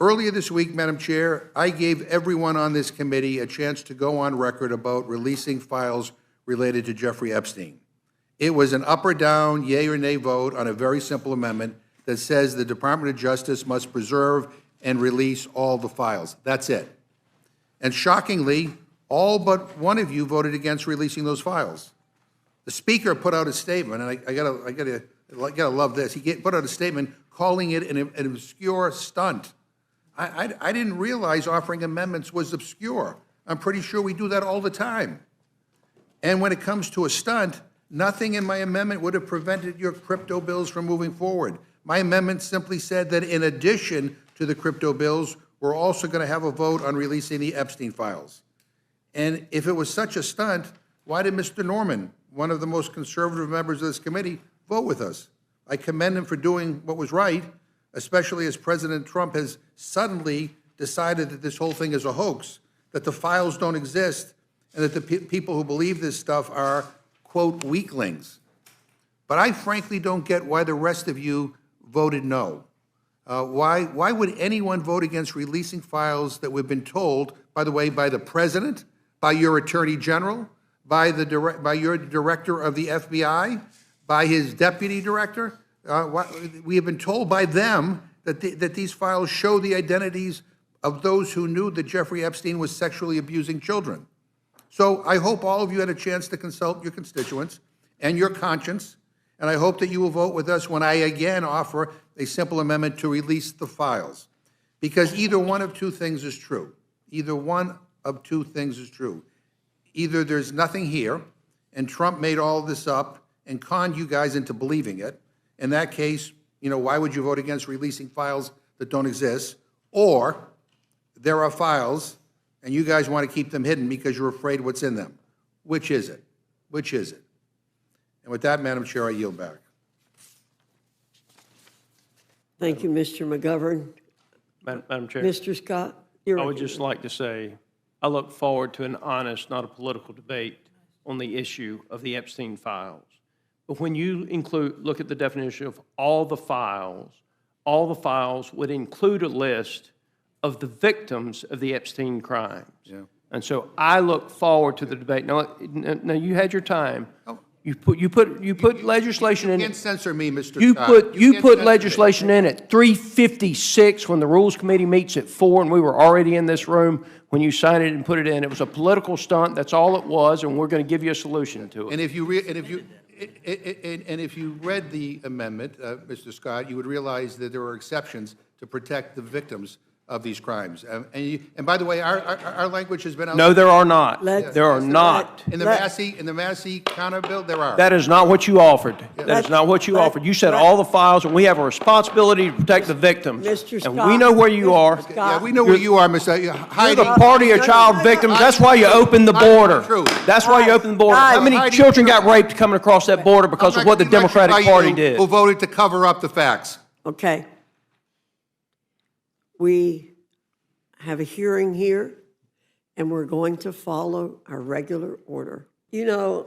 Earlier this week, Madam Chair, I gave everyone on this committee a chance to go on record about releasing files related to Jeffrey Epstein. It was an up or down, yea or nay vote on a very simple amendment that says the Department of Justice must preserve and release all the files. That's it. And shockingly, all but one of you voted against releasing those files. The Speaker put out a statement, and I gotta love this. He put out a statement calling it an obscure stunt. I didn't realize offering amendments was obscure. I'm pretty sure we do that all the time. And when it comes to a stunt, nothing in my amendment would have prevented your crypto bills from moving forward. My amendment simply said that in addition to the crypto bills, we're also going to have a vote on releasing the Epstein files. And if it was such a stunt, why did Mr. Norman, one of the most conservative members of this committee, vote with us? I commend him for doing what was right, especially as President Trump has suddenly decided that this whole thing is a hoax, that the files don't exist, and that the people who believe this stuff are, quote, weaklings. But I frankly don't get why the rest of you voted no. Why would anyone vote against releasing files that we've been told, by the way, by the President, by your Attorney General, by your Director of the FBI, by his Deputy Director? We have been told by them that these files show the identities of those who knew that Jeffrey Epstein was sexually abusing children. So I hope all of you had a chance to consult your constituents and your conscience, and I hope that you will vote with us when I again offer a simple amendment to release the files. Because either one of two things is true. Either one of two things is true. Either there's nothing here, and Trump made all this up and conned you guys into believing it. In that case, you know, why would you vote against releasing files that don't exist? Or there are files, and you guys want to keep them hidden because you're afraid what's in them. Which is it? Which is it? And with that, Madam Chair, I yield back. Thank you, Mr. McGovern. Madam Chair, Mr. Scott, I would just like to say I look forward to an honest, not a political debate on the issue of the Epstein files. But when you look at the definition of all the files would include a list of the victims of the Epstein crimes. Yeah. And so I look forward to the debate. Now you had your time. Oh. You put legislation in. You can't censor me, Mr. You put legislation in at 3:56 when the Rules Committee meets at 4, and we were already in this room when you signed it and put it in. It was a political stunt. That's all it was, and we're going to give you a solution to it. And if you read the amendment, Mr. Scott, you would realize that there are exceptions to protect the victims of these crimes. And by the way, our language has been out. No, there are not. There are not. In the Massey counter bill, there are. That is not what you offered. That is not what you offered. You said all the files, and we have a responsibility to protect the victims. Mr. Scott, and we know where you are. Yeah, we know where you are, Mr. You're the party of child victims. That's why you opened the border. That's why you opened the border. How many children got raped coming across that border because of what the Democratic Party did? Who voted to cover up the facts? Okay. We have a hearing here, and we're going to follow our regular order. You know,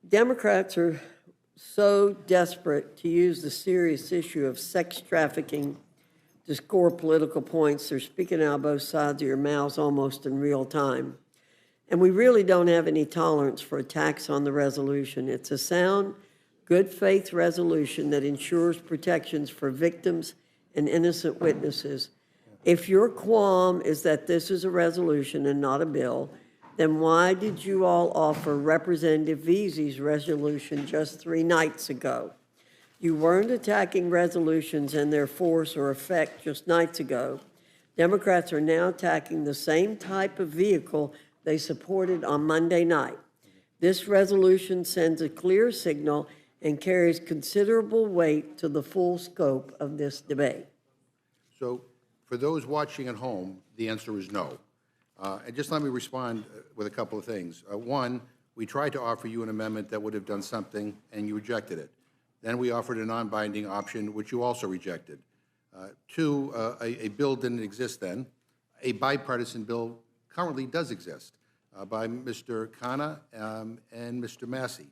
Democrats are so desperate to use the serious issue of sex trafficking to score political points. They're speaking out both sides of your mouths almost in real time. And we really don't have any tolerance for attacks on the resolution. It's a sound, good faith resolution that ensures protections for victims and innocent witnesses. If your qualm is that this is a resolution and not a bill, then why did you all offer Representative Veazey's resolution just 3 nights ago? You weren't attacking resolutions and their force or effect just nights ago. Democrats are now attacking the same type of vehicle they supported on Monday night. This resolution sends a clear signal and carries considerable weight to the full scope of this debate. So, for those watching at home, the answer is no. And just let me respond with a couple of things. One, we tried to offer you an amendment that would have done something, and you rejected it. Then we offered a non-binding option, which you also rejected. Two, a bill didn't exist then. A bipartisan bill currently does exist by Mr. Khanna and Mr. Massey.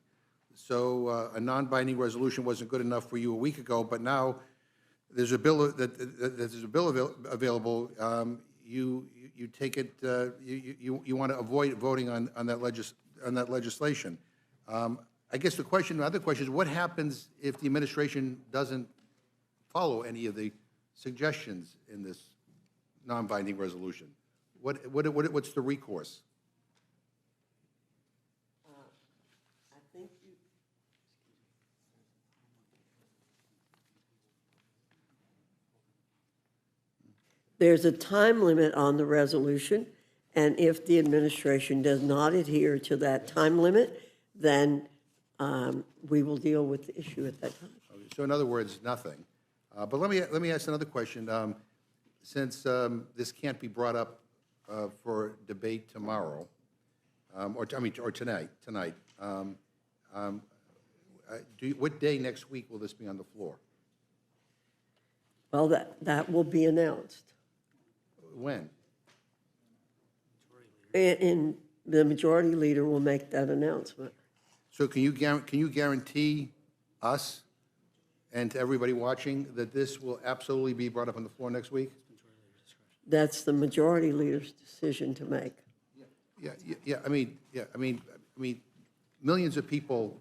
So a non-binding resolution wasn't good enough for you a week ago, but now there's a bill there's a bill available, you take it, you want to avoid voting on that legislation. I guess the other question is, what happens if the administration doesn't follow any of the suggestions in this non-binding resolution? What's the recourse? I think there's a time limit on the resolution, and if the administration does not adhere to that time limit, then we will deal with the issue at that time. So in other words, nothing. But let me ask another question. Since this can't be brought up for debate tomorrow, or tonight, what day next week will this be on the floor? Well, that will be announced. When? And the majority leader will make that announcement. So can you guarantee us and to everybody watching that this will absolutely be brought up on the floor next week? That's the majority leader's decision to make. Yeah. I mean, millions of people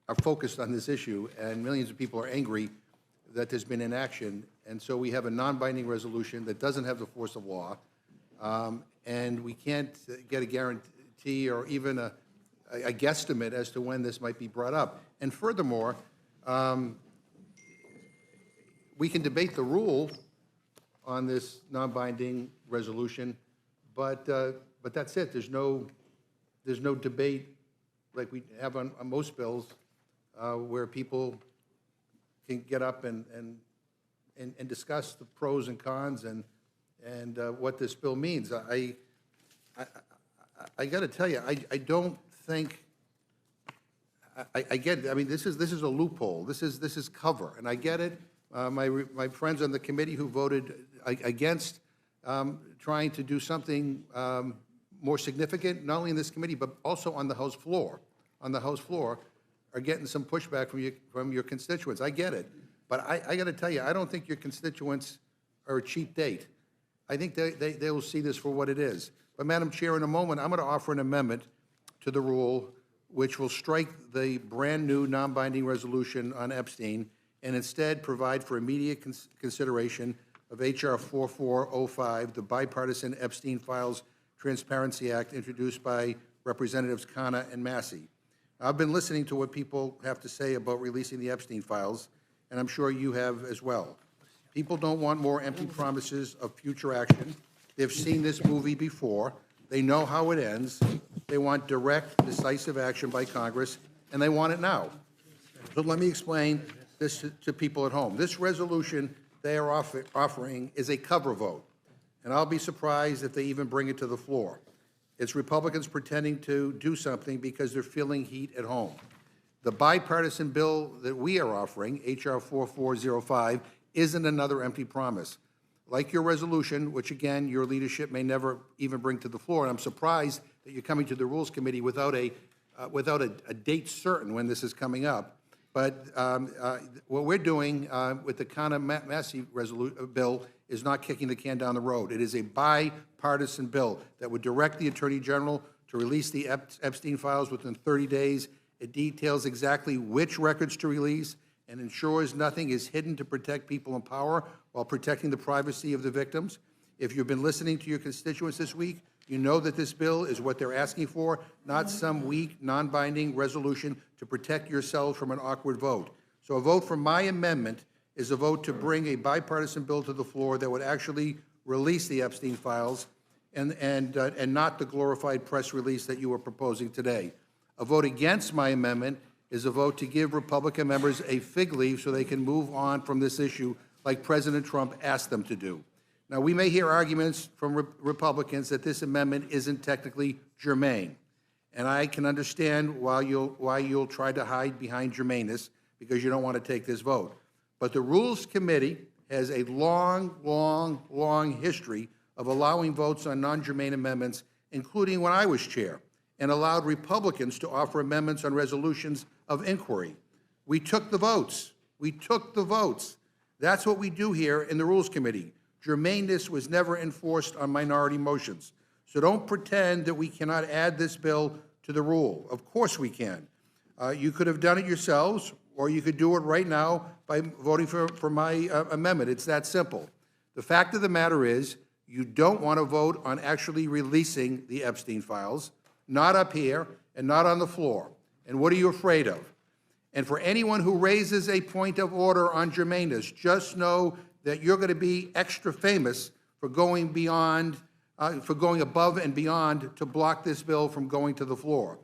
are focused on this issue, and millions of people are angry that there's been inaction, and so we have a non-binding resolution that doesn't have the force of law, and we can't get a guarantee or even a guesstimate as to when this might be brought up. And furthermore, we can debate the rule on this non-binding resolution, but that's it. There's no debate like we have on most bills where people can get up and discuss the pros and cons and what this bill means. I got to tell you, I don't think. I get it. I mean, this is a loophole. This is cover, and I get it. My friends on the committee who voted against trying to do something more significant, not only in this committee but also on the House floor, are getting some pushback from your constituents. I get it, but I got to tell you, I don't think your constituents are a cheap date. I think they will see this for what it is. But Madam Chair, in a moment, I'm going to offer an amendment to the rule which will strike the brand-new non-binding resolution on Epstein and instead provide for immediate consideration of H.R. 4405, the Bipartisan Epstein Files Transparency Act, introduced by Representatives Khanna and Massey. I've been listening to what people have to say about releasing the Epstein files, and I'm sure you have as well. People don't want more empty promises of future action. They've seen this movie before. They know how it ends. They want direct, decisive action by Congress, and they want it now. So let me explain this to people at home. This resolution they are offering is a cover vote, and I'll be surprised if they even bring it to the floor. It's Republicans pretending to do something because they're feeling heat at home. The bipartisan bill that we are offering, H.R. 4405, isn't another empty promise. Like your resolution, which again, your leadership may never even bring to the floor, and I'm surprised that you're coming to the Rules Committee without a date certain when this is coming up. But what we're doing with the Khanna-Massey bill is not kicking the can down the road. It is a bipartisan bill that would direct the Attorney General to release the Epstein files within 30 days. It details exactly which records to release and ensures nothing is hidden to protect people in power while protecting the privacy of the victims. If you've been listening to your constituents this week, you know that this bill is what they're asking for, not some weak, non-binding resolution to protect yourselves from an awkward vote. So a vote for my amendment is a vote to bring a bipartisan bill to the floor that would actually release the Epstein files and not the glorified press release that you are proposing today. A vote against my amendment is a vote to give Republican members a fig leaf so they can move on from this issue like President Trump asked them to do. Now, we may hear arguments from Republicans that this amendment isn't technically germane, and I can understand why you'll try to hide behind germaneness because you don't want to take this vote. But the Rules Committee has a long history of allowing votes on non-germane amendments, including when I was chair, and allowed Republicans to offer amendments on resolutions of inquiry. We took the votes. That's what we do here in the Rules Committee. Germaneness was never enforced on minority motions. So don't pretend that we cannot add this bill to the rule. Of course we can. You could have done it yourselves, or you could do it right now by voting for my amendment. It's that simple. The fact of the matter is, you don't want to vote on actually releasing the Epstein files, not up here and not on the floor. And what are you afraid of? And for anyone who raises a point of order on germaneness, just know that you're going to be extra famous for going beyond, for going above and beyond to block this bill from going to the floor.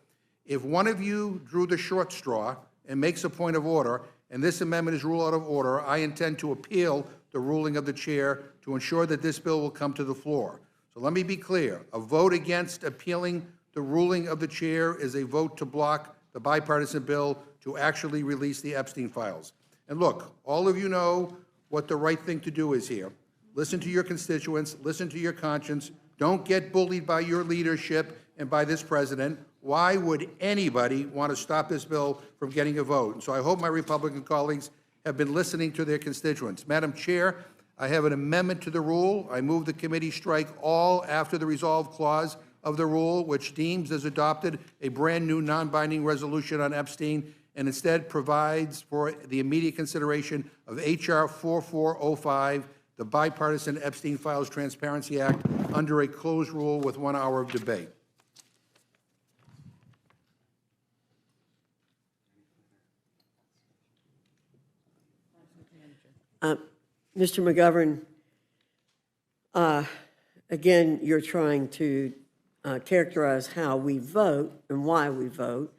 If one of you drew the short straw and makes a point of order, and this amendment is ruled out of order, I intend to appeal the ruling of the chair to ensure that this bill will come to the floor. So let me be clear. A vote against appealing the ruling of the chair is a vote to block the bipartisan bill to actually release the Epstein files. And look, all of you know what the right thing to do is here. Listen to your constituents, listen to your conscience. Don't get bullied by your leadership and by this president. Why would anybody want to stop this bill from getting a vote? And so I hope my Republican colleagues have been listening to their constituents. Madam Chair, I have an amendment to the rule. I move the committee strike all after the resolve clause of the rule, which deems as adopted a brand-new non-binding resolution on Epstein, and instead provides for the immediate consideration of H.R. 4405, the Bipartisan Epstein Files Transparency Act, under a closed rule with 1 hour of debate. Mr. McGovern, again, you're trying to characterize how we vote and why we vote,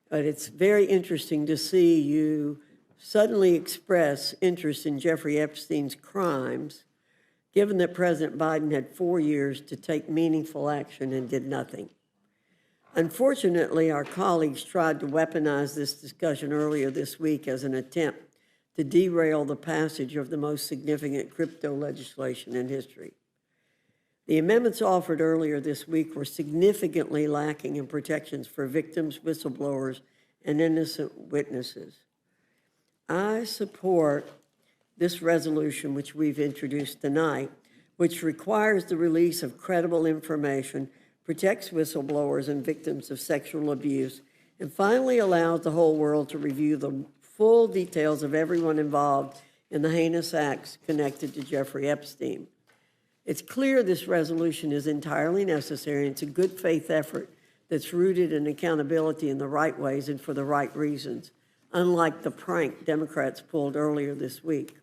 but it's very interesting to see you suddenly express interest in Jeffrey Epstein's crimes, given that President Biden had 4 years to take meaningful action and did nothing. Unfortunately, our colleagues tried to weaponize this discussion earlier this week as an attempt to derail the passage of the most significant crypto legislation in history. The amendments offered earlier this week were significantly lacking in protections for victims, whistleblowers, and innocent witnesses. I support this resolution, which we've introduced tonight, which requires the release of credible information, protects whistleblowers and victims of sexual abuse, and finally allows the whole world to review the full details of everyone involved in the heinous acts connected to Jeffrey Epstein. It's clear this resolution is entirely necessary, and it's a good faith effort that's rooted in accountability in the right ways and for the right reasons, unlike the prank Democrats pulled earlier this week.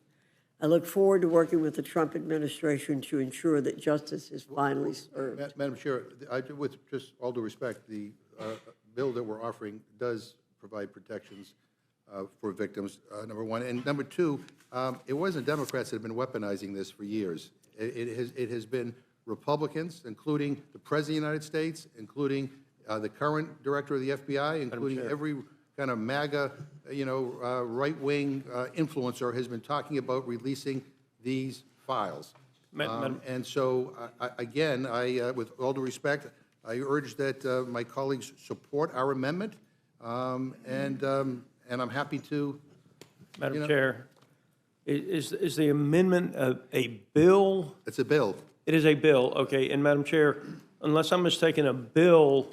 I look forward to working with the Trump administration to ensure that justice is finally served. Madam Chair, with just all due respect, the bill that we're offering does provide protections for victims, number one. And number two, it wasn't Democrats that have been weaponizing this for years. It has been Republicans, including the President of the United States, including the current director of the FBI, including every kind of MAGA, right-wing influencer has been talking about releasing these files. And so, again, with all due respect, I urge that my colleagues support our amendment, and I'm happy to. Madam Chair, is the amendment a bill? It's a bill. It is a bill, okay. And Madam Chair, unless I'm mistaken, a bill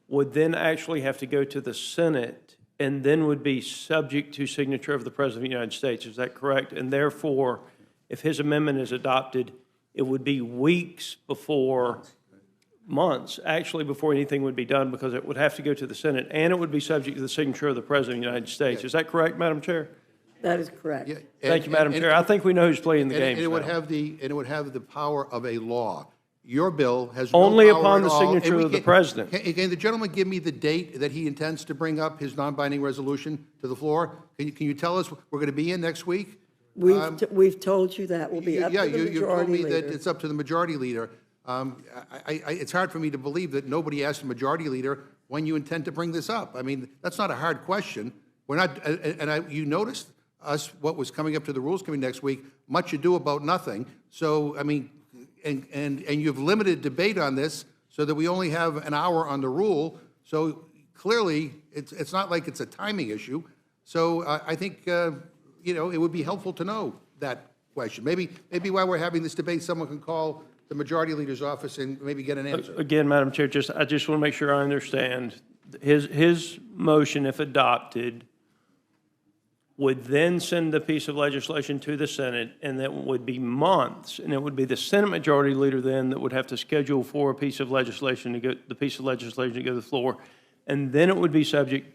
would then actually have to go to the Senate and then would be subject to signature of the President of the United States. Is that correct? And therefore, if his amendment is adopted, it would be weeks before, months, actually, before anything would be done, because it would have to go to the Senate, and it would be subject to the signature of the President of the United States. Is that correct, Madam Chair? That is correct. Yeah, Thank you, Madam Chair. I think we know who's playing the game. And it would have the power of a law. Your bill has no Only power upon at the all. signature of the President. Can the gentleman give me the date that he intends to bring up his non-binding resolution to the floor? Can you tell us we're going to be in next week? We've told you that will be up to the you told majority me leader. that it's up to the majority leader. It's hard for me to believe that nobody asked the majority leader when you intend to bring this up. I mean, that's not a hard question. We're not, you noticed us what was coming up to the Rules Committee next week. Much ado about nothing. So I mean, and you've limited debate on this so that we only have an hour on the rule. So clearly, it's not like it's a timing issue. So I think it would be helpful to know that question. Maybe while we're having this debate, someone can call the majority leader's office and maybe get an answer. Again, Madam Chair, I just want to make sure I understand. His motion, if adopted, would then send the piece of legislation to the Senate, and that would be months, and it would be the Senate Majority Leader then that would have to schedule for a piece of legislation to go, the piece of legislation to go to the floor, and then it would be subject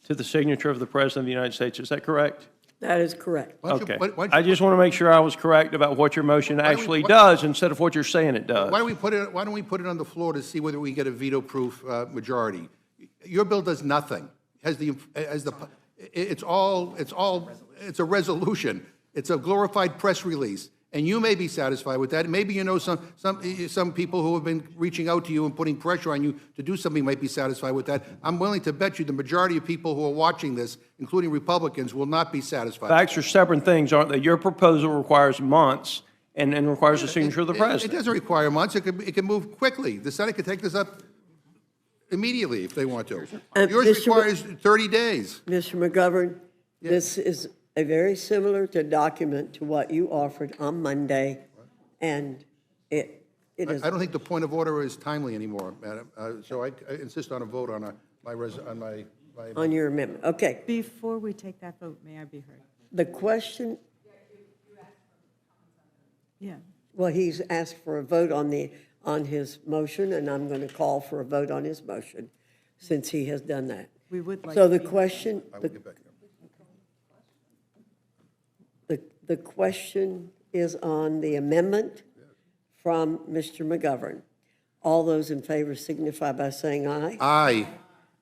to the signature of the President of the United States. Is that correct? That is correct. Okay. I just want to make sure I was correct about what your motion actually does instead of what you're saying it does. Why don't we put it on the floor to see whether we get a veto-proof majority? Your bill does nothing. It's a resolution. It's a glorified press release. And you may be satisfied with that. Maybe you know some people who have been reaching out to you and putting pressure on you to do something might be satisfied with that. I'm willing to bet you the majority of people who are watching this, including Republicans, will not be satisfied. Facts are separate things, aren't they? Your proposal requires months and requires the signature of the President. It doesn't require months. It can move quickly. The Senate could take this up immediately if they want to. Yours requires 30 days. Mr. McGovern, this is a very similar document to what you offered on Monday, and it is. I don't think the point of order is timely anymore, Madam. So I insist on a vote on On your amendment. Okay. Before we take that vote, may I be heard? The question, Yeah. well, he's asked for a vote on his motion, and I'm going to call for a vote on his motion, since he has done that. We would like So to the be- question, I will get back to you. the question is on the amendment from Mr. McGovern. All those in favor signify by saying aye. Aye.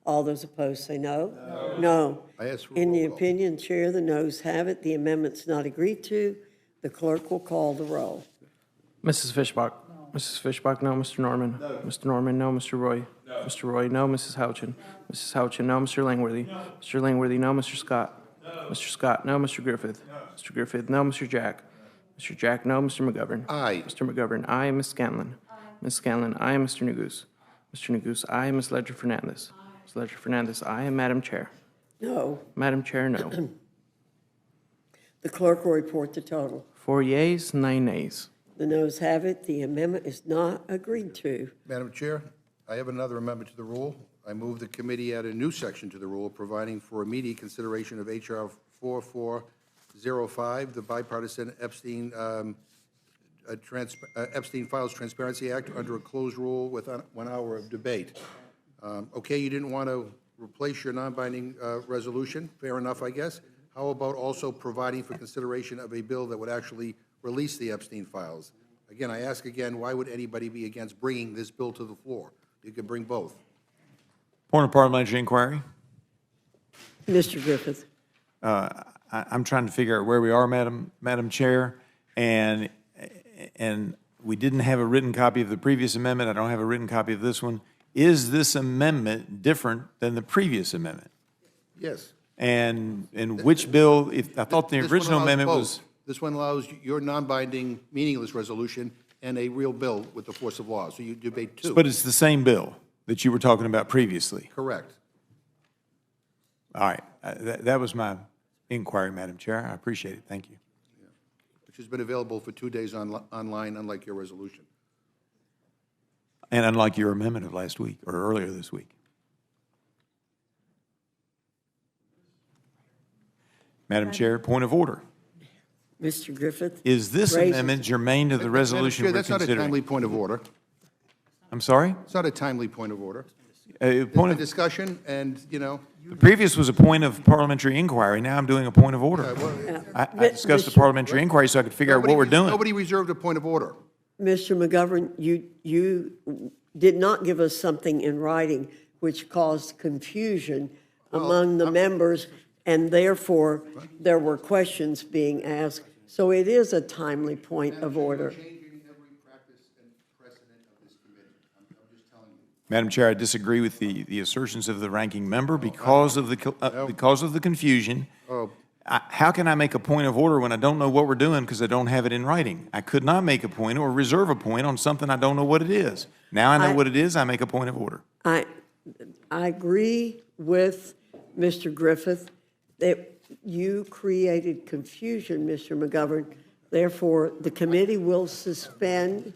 All those opposed say no. No. I asked for a In the roll call. opinion, Chair, the noes have it. The amendment's not agreed to. The clerk will call the roll. Mrs. Fishbach. Mrs. Fishbach, no. Mr. Norman. Mr. Norman, no. Mr. Roy. Mr. Roy, no. Mrs. Houchin. Mrs. Houchin, no. Mr. Langworthy. Mr. Langworthy, no. Mr. Scott. Mr. Scott, no. Mr. Griffith. Mr. Griffith, no. Mr. Jack. Mr. Jack, no. Mr. McGovern. Aye. Mr. McGovern, aye. Ms. Scanlon. Ms. Scanlon, aye. Mr. Neguse. Mr. Neguse, aye. Ms. Ledger Fernandez. Ms. Ledger Fernandez, aye. Madam Chair. No. Madam Chair, no. The clerk will report the total. 4 yeas, 9 nays. The noes have it. The amendment is not agreed to. Madam Chair, I have another amendment to the rule. I move the committee add a new section to the rule providing for immediate consideration of H.R. 4405, the bipartisan Epstein Files Transparency Act, under a closed rule with 1 hour of debate. Okay, you didn't want to replace your non-binding resolution. Fair enough, I guess. How about also providing for consideration of a bill that would actually release the Epstein files? Again, I ask again, why would anybody be against bringing this bill to the floor? You could bring both. Point of parliamentary inquiry. Mr. Griffith. I'm trying to figure out where we are, Madam Chair, and we didn't have a written copy of the previous amendment. I don't have a written copy of this one. Is this amendment different than the previous amendment? Yes. And which bill? If I thought the This one original allows amendment both. was. This one allows your non-binding, meaningless resolution and a real bill with the force of law. So you debate two. But it's the same bill that you were talking about previously. Correct. All right. That was my inquiry, Madam Chair. I appreciate it. Thank you. Which has been available for 2 days online, unlike your resolution. And unlike your amendment of last week or earlier this week. Madam Chair, point of order. Mr. Griffith. Is this raises- amendment germane to the resolution Madam we're Chair, that's not a timely considering? point of order. I'm sorry? It's not a timely point of order. Point A of, discussion, and, the previous was a point of parliamentary inquiry. Now I'm doing a point of order. I discussed the parliamentary inquiry so I could figure out what we're doing. Nobody reserved a point of order. Mr. McGovern, you did not give us something in writing which caused confusion among the members, and therefore, there were questions being asked. So it is a timely point of order. Changing every practice and precedent of this committee. I'm just telling you. Madam Chair, I disagree with the assertions of the ranking member because of the confusion. How can I make a point of order when I don't know what we're doing because I don't have it in writing? I could not make a point or reserve a point on something I don't know what it is. Now I know what it is, I make a point of order. I agree with Mr. Griffith that you created confusion, Mr. McGovern. Therefore, the committee will suspend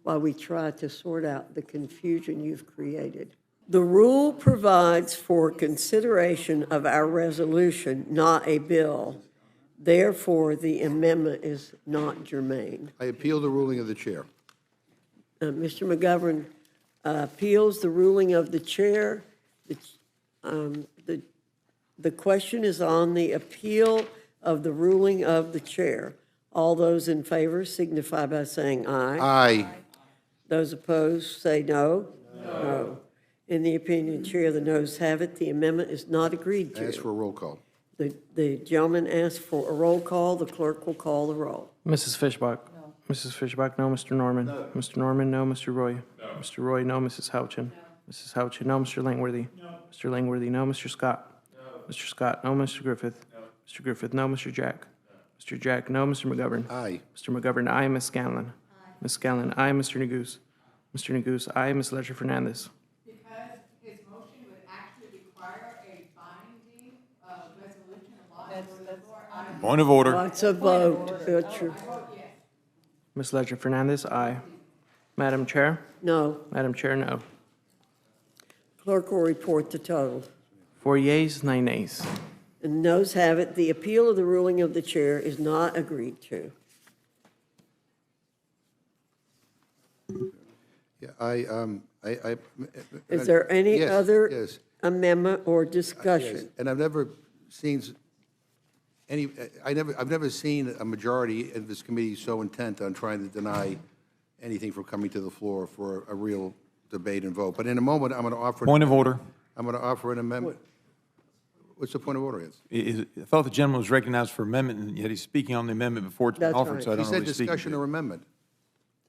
while we try to sort out the confusion you've created. The rule provides for consideration of our resolution, not a bill. Therefore, the amendment is not germane. I appeal the ruling of the chair. Mr. McGovern appeals the ruling of the chair. The question is on the appeal of the ruling of the chair. All those in favor signify by saying aye. Aye. Those opposed say no. No. In the opinion of the chair, the noes have it. The amendment is not agreed I ask to. for a roll call. The gentleman asked for a roll call. The clerk will call the roll. Mrs. Fishbach? No. Mrs. Fishbach, no. Mr. Norman? No. Mr. Norman, no. Mr. Roy? No. Mr. Roy, no. Mrs. Houchin? No. Mrs. Houchin, no. Mr. Langworthy? No. Mr. Langworthy, no. Mr. Scott? No. Mr. Scott, no. Mr. Griffith? No. Mr. Griffith, no. Mr. Jack? No. Mr. Jack, no. Mr. McGovern? Aye. Mr. McGovern, aye. Ms. Scanlon? Aye. Ms. Scanlon, aye. Mr. Neguse? Mr. Neguse, aye. Ms. Ledger Fernandez? Because his motion would actually require a binding resolution of law for the floor. Point of order. It's a vote. Ms. Ledger Fernandez, aye. Madam Chair? No. Madam Chair, no. Clerk will report the total. 4 yeas, 9 nays. And the noes have it. The appeal of the ruling of the chair is not agreed to. Yeah, Is there any Yes, other yes. amendment or Yes, discussion? and I've never seen I've never seen a majority in this committee so intent on trying to deny anything from coming to the floor for a real debate and vote. But in a moment, I'm going to offer. Point of order. I'm going to offer an amendment. What's the point of order? I thought the gentleman was recognized for amendment, and yet he's speaking on the amendment before it's been That's offered, right. so I He don't said really speak. discussion or amendment.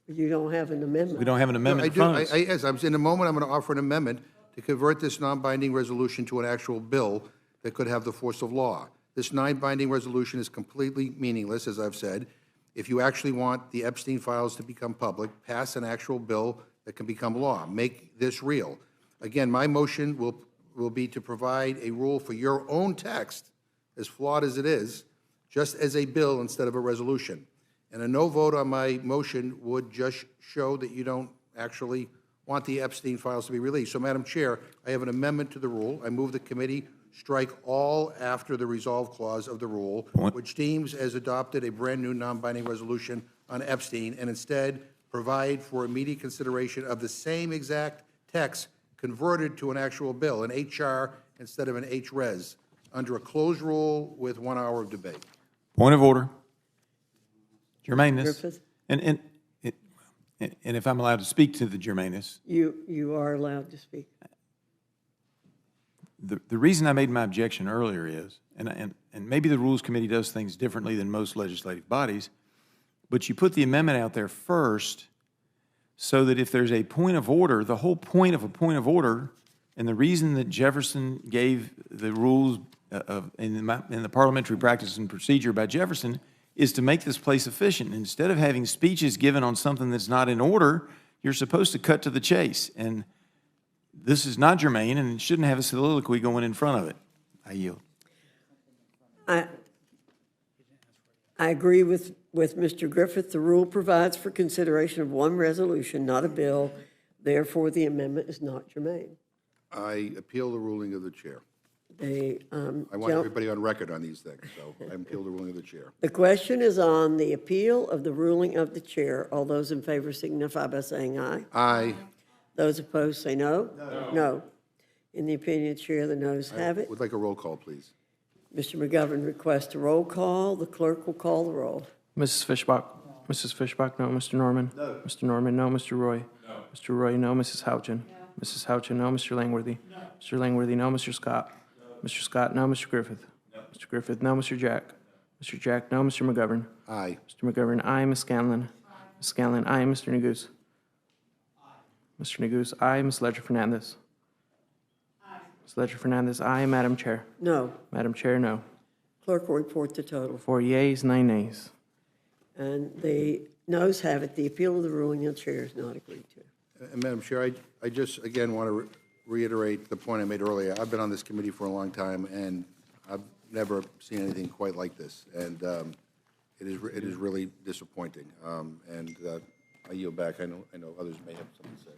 You don't have an amendment. We don't have an amendment I in do, front of us. yes, in a moment, I'm going to offer an amendment to convert this non-binding resolution to an actual bill that could have the force of law. This non-binding resolution is completely meaningless, as I've said. If you actually want the Epstein files to become public, pass an actual bill that can become law. Make this real. Again, my motion will be to provide a rule for your own text, as flawed as it is, just as a bill instead of a resolution. And a no vote on my motion would just show that you don't actually want the Epstein files to be released. So, Madam Chair, I have an amendment to the rule. I move the committee strike all after the resolve clause of the rule, which deems as adopted a brand-new non-binding resolution on Epstein, and instead provide for immediate consideration of the same exact text converted to an actual bill, an HR instead of an HRES, under a closed rule with 1 hour of debate. Point of order. Germaneness. Griffith? And if I'm allowed to speak to the germaneness, You are allowed to speak. the reason I made my objection earlier is, and maybe the Rules Committee does things differently than most legislative bodies, but you put the amendment out there first so that if there's a point of order, the whole point of a point of order, and the reason that Jefferson gave the rules in the parliamentary practice and procedure by Jefferson is to make this place efficient. Instead of having speeches given on something that's not in order, you're supposed to cut to the chase. And this is not germane, and it shouldn't have a soliloquy going in front of it. I yield. I agree with Mr. Griffith. The rule provides for consideration of one resolution, not a bill. Therefore, the amendment is not germane. I appeal the ruling of the chair. The, I want everybody on record on these things, so I appeal the ruling of the chair. The question is on the appeal of the ruling of the chair. All those in favor signify by saying aye. Aye. Those opposed say no. No. In the opinion of the chair, the noes have it. Would like a roll call, please. Mr. McGovern requests a roll call. The clerk will call the roll. Mrs. Fishbach? Mrs. Fishbach, no. Mr. Norman? No. Mr. Norman, no. Mr. Roy? No. Mr. Roy, no. Mrs. Houchin? No. Mrs. Houchin, no. Mr. Langworthy? No. Mr. Langworthy, no. Mr. Scott? No. Mr. Scott, no. Mr. Griffith? No. Mr. Griffith, no. Mr. Jack? No. Mr. Jack, no. Mr. McGovern? Aye. Mr. McGovern, aye. Ms. Scanlon? Aye. Ms. Scanlon, aye. Mr. Neguse? Aye. Mr. Neguse, aye. Ms. Ledger Fernandez? Aye. Ms. Ledger Fernandez, aye. Madam Chair? No. Madam Chair, no. Clerk will report the total. 4 yeas, 9 nays. And the noes have it. The appeal of the ruling of the chair is not agreed to. And Madam Chair, I just, again, want to reiterate the point I made earlier. I've been on this committee for a long time, and I've never seen anything quite like this. And it is really disappointing. I yield back. I know others may have something to say.